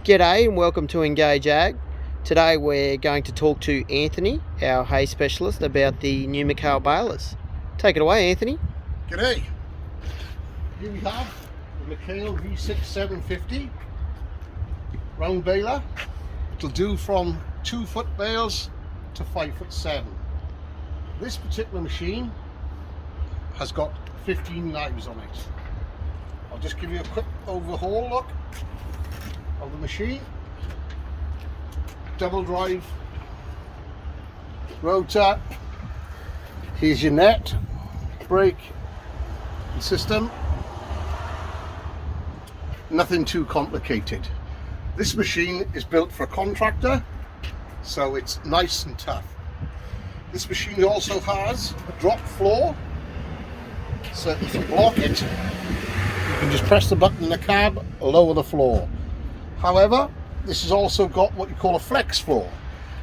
G'day and welcome to Engage Ag. Today we're going to talk to Anthony, our hay specialist, about the new McHale balers. Take it away, Anthony. G'day. Here we have the McHale V6 750 Round Baler. It'll do from 2 foot bales to 5'7". This particular machine has got 15 knives on it. I'll just give you a quick overhaul look of the machine. Double drive rotor. Here's your net, brake system. Nothing too complicated. This machine is built for a contractor, so it's nice and tough. This machine also has a drop floor, so if you block it, you can just press the button in the cab, lower the floor. However, this has also got what you call a flex floor.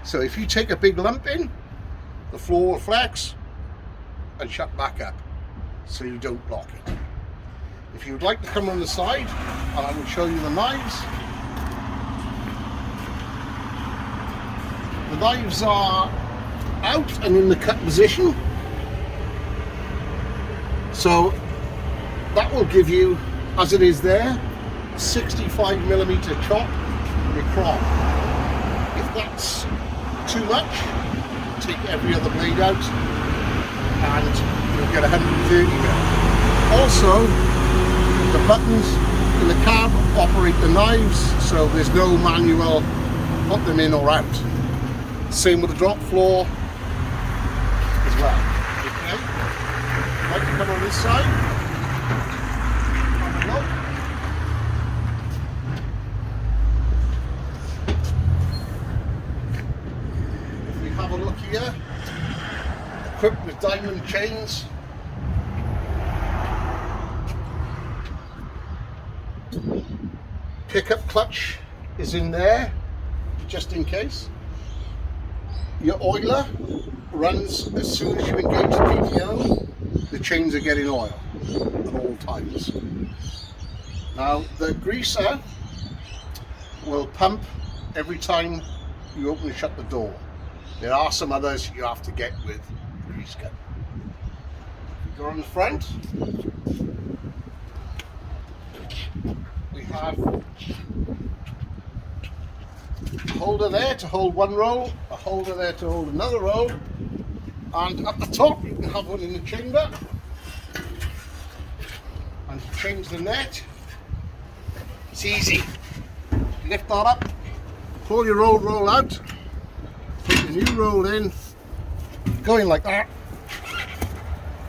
So if you take a big lump in, the floor will flex and shut back up, so you don't block it. If you would like to come on the side, and I will show you the knives. The knives are out and in the cut position. So that will give you, as it is there, 65mm chop across. If that's too much, take every other blade out and you'll get 130mm. Also, the buttons in the cab operate the knives, so there's no manual put them in or out. Same with the drop floor as well. Okay, I'd like to come on this side. Have a look. If we have a look here, equipped with diamond chains. Pickup clutch is in there, just in case. Your oiler runs as soon as you engage the PTO, the chains are getting oil at all times. Now the greaser will pump every time you open and shut the door. There are some others you have to get with grease gun. If you go on the front, we have a holder there to hold one roll, a holder there to hold another roll, and at the top you can have one in the chamber. And to change the net, it's easy. Lift that up, pull your old roll out, put your new roll in, going like that,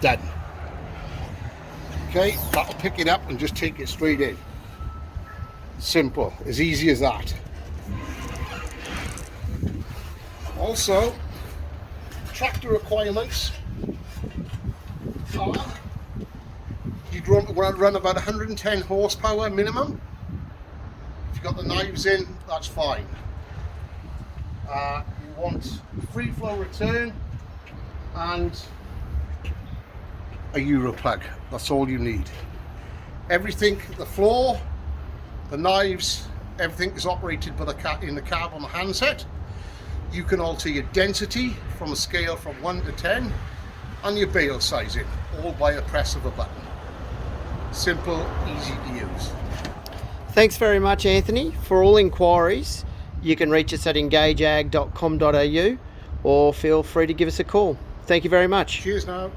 done. Okay, that'll pick it up and just take it straight in. Simple, as easy as that. Also, tractor requirements are you'd run about 110 horsepower minimum. If you've got the knives in, that's fine. You want free flow return and a Euro plug. That's all you need. Everything, the floor, the knives, everything is operated by in the cab on the handset. You can alter your density from a scale from 1 to 10 and your bale sizing, all by a press of a button. Simple, easy to use. Thanks very much, Anthony. For all inquiries, you can reach us at engageag.com.au or feel free to give us a call. Thank you very much. Cheers now.